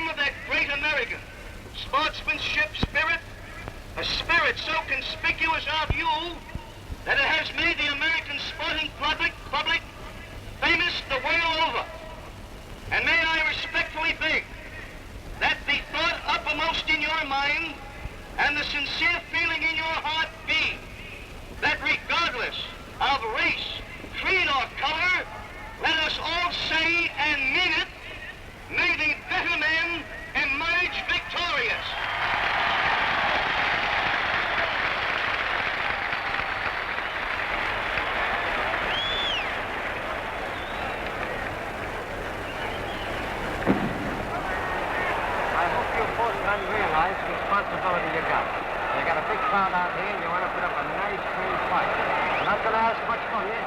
of that great American sportsmanship spirit, a spirit so conspicuous of you that it has made the American sporting public famous the world over. And may I respectfully beg that the thought uppermost in your mind and the sincere feeling in your heart be that regardless of race, creed, or color, let us all say and mean it, may the better men emerge victorious. Realize the responsibility you got. You got a big crowd out here and you want to put up a nice, clean fight. I'm not going to ask much from you.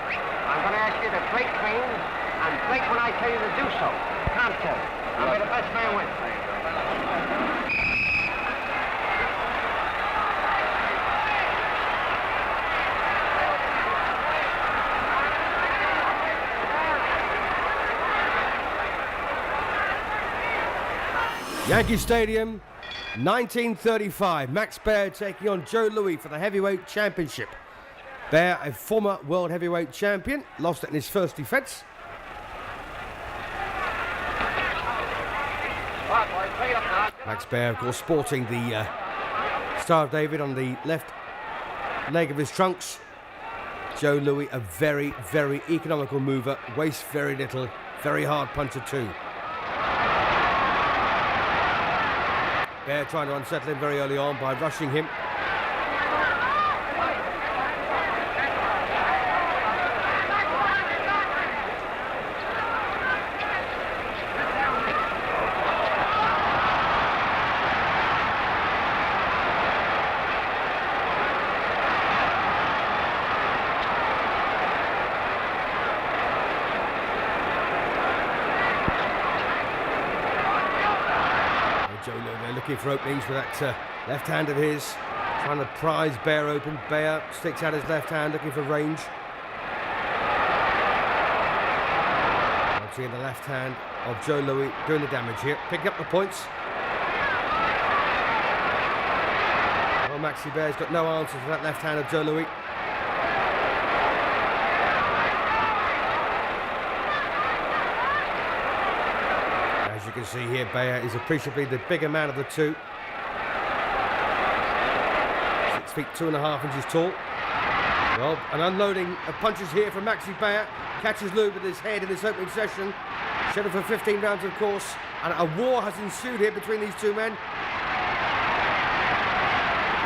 I'm going to ask you to break clean and break when I tell you to do so. Contest. I'll be the best man win. Yankee Stadium, 1935. Max Baer taking on Joe Louis for the heavyweight championship. Baer, a former world heavyweight champion, lost it in his first defense. Max Baer, of course, sporting the Star of David on the left leg of his trunks. Joe Louis, a very, very economical mover, wastes very little, very hard puncher too. Baer trying to unsettle him very early on by rushing him. Looking for openings with that left hand of his, trying to prise Baer open. Baer sticks out his left hand, looking for range. Seeing the left hand of Joe Louis doing the damage here, picking up the points. Well, Maxie Baer's got no answer to that left hand of Joe Louis. As you can see here, Baer is appreciably the bigger man of the two. 6 feet 2.5 inches tall. Well, an unloading of punches here from Maxie Baer. Catches Louis with his head in this opening session. Scheduled for 15 rounds, of course. And a war has ensued here between these two men.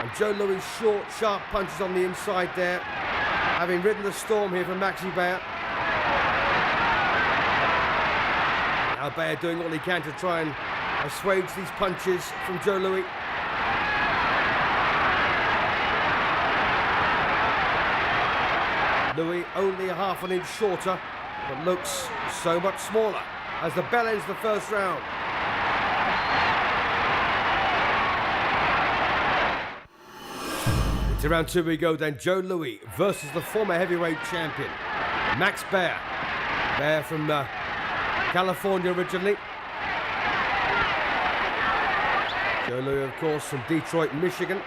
And Joe Louis' short, sharp punches on the inside there, having ridden the storm here from Maxie Baer. Now Baer doing all he can to try and assuage these punches from Joe Louis. Louis only a half an inch shorter, but looks so much smaller as the bell ends the first round. Into round two we go then. Joe Louis versus the former heavyweight champion, Max Baer. Baer from California originally. Joe Louis, of course, from Detroit, Michigan.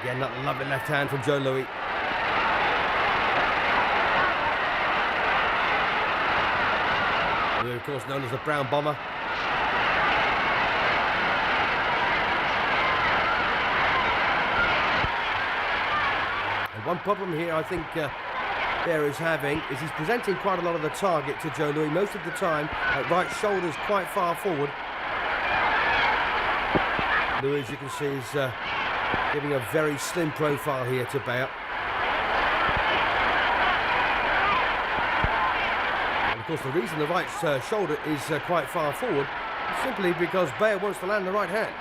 Again, that lovely left hand from Joe Louis. Louis, of course, known as the Brown Bomber. And one problem here, I think, Baer is having is he's presenting quite a lot of the target to Joe Louis most of the time. Right shoulder's quite far forward. Louis, as you can see, is giving a very slim profile here to Baer. And of course, the reason the right shoulder is quite far forward is simply because Baer wants to land the right hand.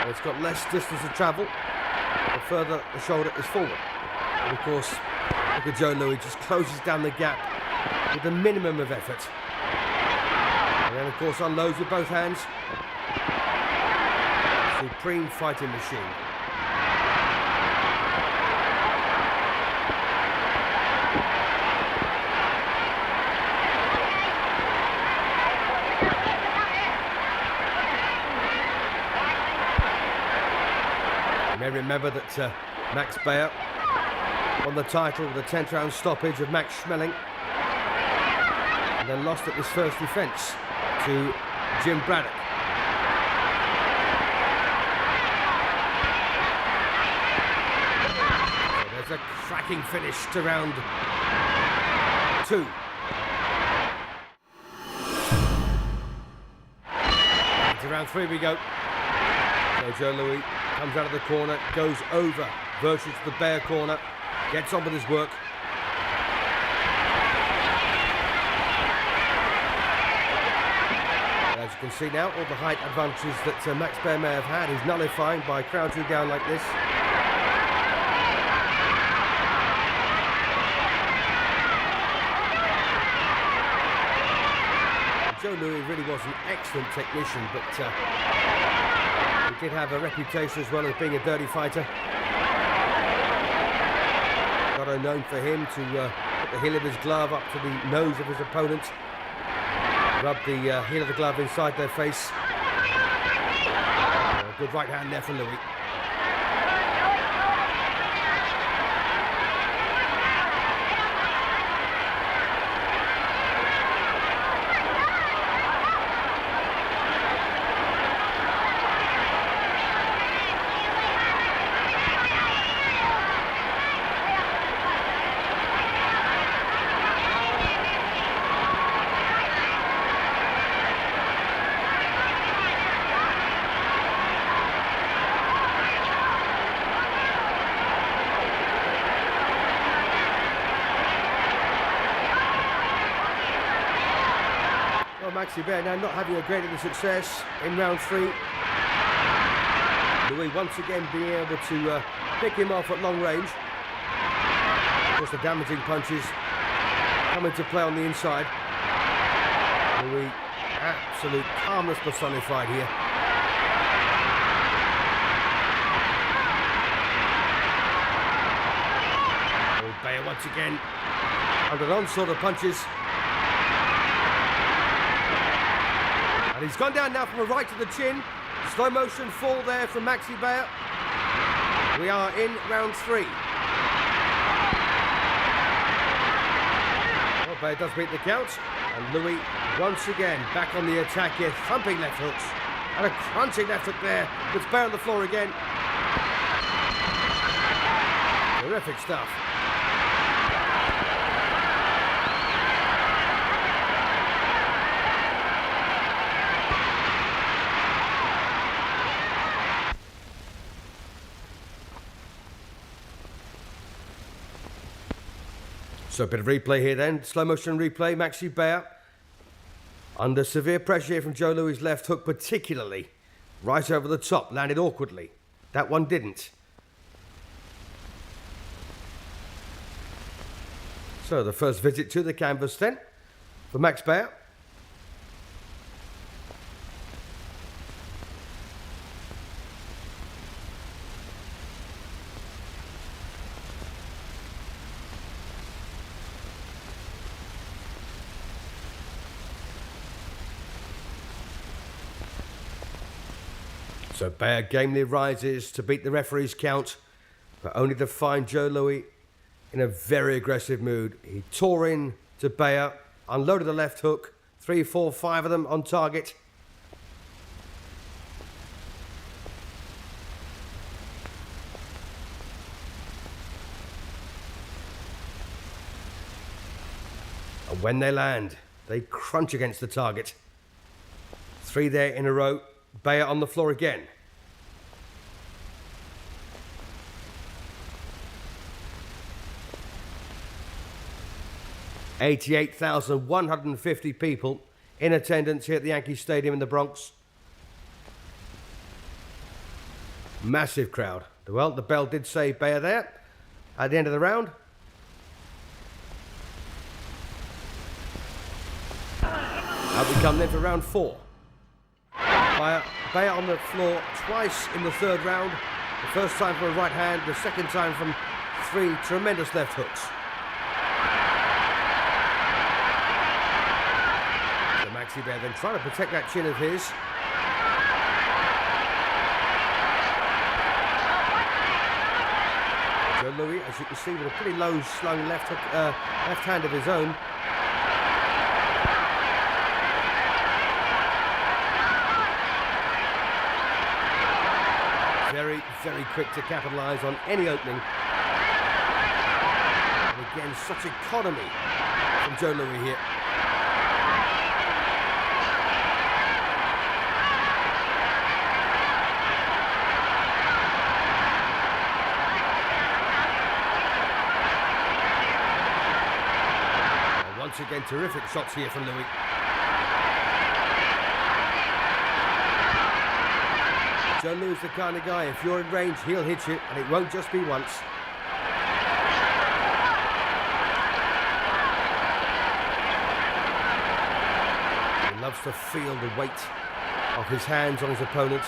And it's got less distance to travel the further the shoulder is forward. And of course, look at Joe Louis, just closes down the gap with the minimum of effort. And then, of course, unloads with both hands. Supreme fighting machine. may remember that Max Baer won the title with a 10th round stoppage of Max Schmeling, and then lost at this first defence to Jim Braddock. So there's a cracking finish to round 2. To round 3 we go. So Joe Louis comes out of the corner, goes over virtually to the Baer corner, gets on with his work. As you can see now, all the height advantages that Max Baer may have had is nullified by crouching down like this. Joe Louis really was an excellent technician, but he did have a reputation as well as being a dirty fighter. Not known for him to put the heel of his glove up to the nose of his opponent, rub the heel of the glove inside their face. Good right hand there from Louis. Maxi Baer now not having a great deal of success in round 3. Louis once again being able to pick him off at long range. Of course, the damaging punches come into play on the inside. Louis, absolute calmness personified here. Oh, Baer once again under an onslaught of punches. And he's gone down now from a right to the chin. Slow motion fall there from Maxi Baer. We are in round 3. Well, Baer does beat the count. And Louis once again back on the attack here. Thumping left hooks. And a crunching left hook there. Puts Baer on the floor again. Terrific stuff. So a bit of replay here then, slow motion replay, Maxi Baer under severe pressure here from Joe Louis' left hook particularly. Right over the top, landed awkwardly. That one didn't. So the first visit to the canvas then for Max Baer. So Baer gamely rises to beat the referee's count, but only to find Joe Louis in a very aggressive mood. He tore in to Baer, unloaded the left hook, 3, 4, 5 of them on target. And when they land, they crunch against the target. 3 there in a row. Baer on the floor again. $88,150 people in attendance here at the Yankee Stadium in the Bronx. Massive crowd. Well, the bell did say Baer there at the end of the round. Out we come then for round 4. Baer on the floor twice in the 3rd round. The first time from a right hand, the second time from 3 tremendous left hooks. So Maxi Baer then trying to protect that chin of his. Joe Louis, as you can see, with a pretty low slung left hand of his own. Very, very quick to capitalise on any opening. And again, such economy from Joe Louis here. Once again, terrific shots here from Louis. Joe Louis is the kind of guy, if you're in range, he'll hit you, and it won't just be once. He loves to feel the weight of his hands on his opponent.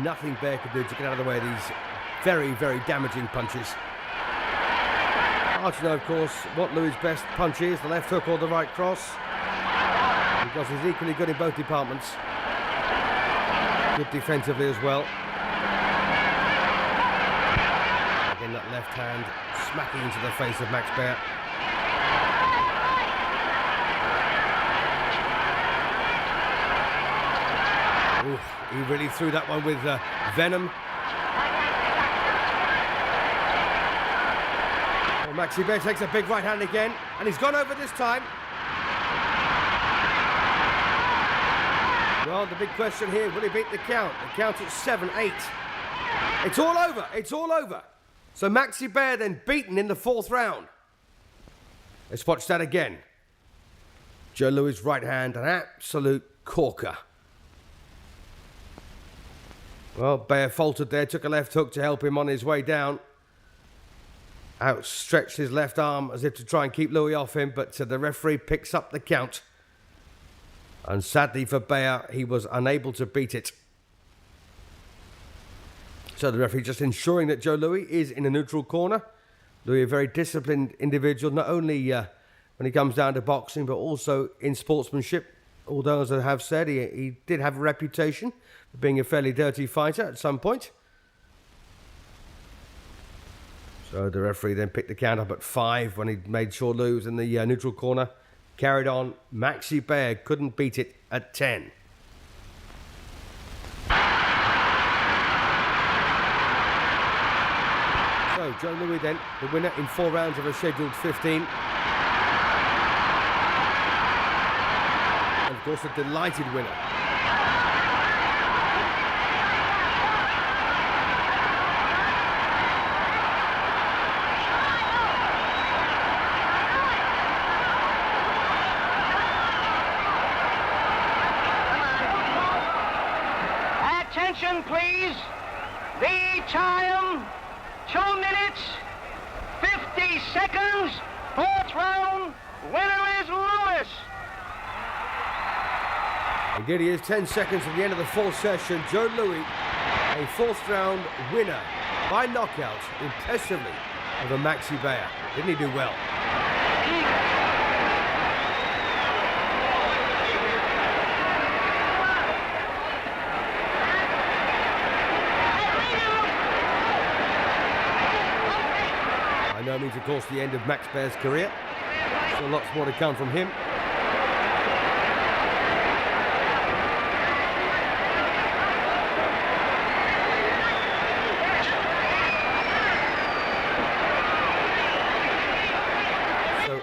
Nothing Baer could do to get out of the way of these very, very damaging punches. Hard to know, of course, what Louis' best punch is, the left hook or the right cross, because he's equally good in both departments. Good defensively as well. Again, that left hand smacking into the face of Max Baer. Ooh, he really threw that one with venom. Well, Maxi Baer takes a big right hand again, and he's gone over this time. Well, the big question here, will he beat the count? The count at 7-8. It's all over, it's all over. So Maxi Baer then beaten in the 4th round. Let's watch that again. Joe Louis' right hand, an absolute corker. Well, Baer faltered there, took a left hook to help him on his way down. Outstretched his left arm as if to try and keep Louis off him, but the referee picks up the count. And sadly for Baer, he was unable to beat it. So the referee just ensuring that Joe Louis is in a neutral corner. Louis, a very disciplined individual, not only when he comes down to boxing, but also in sportsmanship. Although, as I have said, he did have a reputation for being a fairly dirty fighter at some point. So the referee then picked the count up at 5 when he made sure Louis was in the neutral corner. Carried on. Maxi Baer couldn't beat it at 10. So Joe Louis then, the winner in 4 rounds of a scheduled 15. And of course, a delighted winner. Attention, please. The time, 2 minutes, 50 seconds, 4th round. Winner is Louis. Again, he is 10 seconds at the end of the 4th session. Joe Louis, a 4th round winner by knockout, impressively, over Maxi Baer. Didn't he do well? By no means, of course, the end of Max Baer's career. Still lots more to come from him.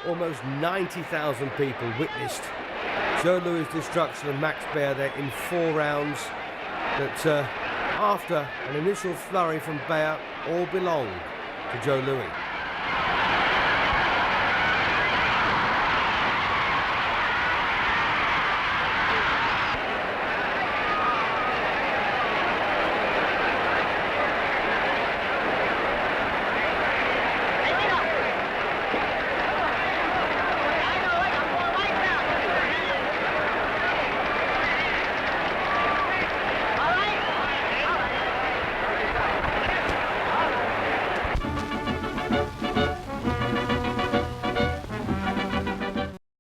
Almost 90,000 people witnessed Joe Louis' destruction of Max Baer there in 4 rounds that after an initial flurry from Baer all belonged to Joe Louis.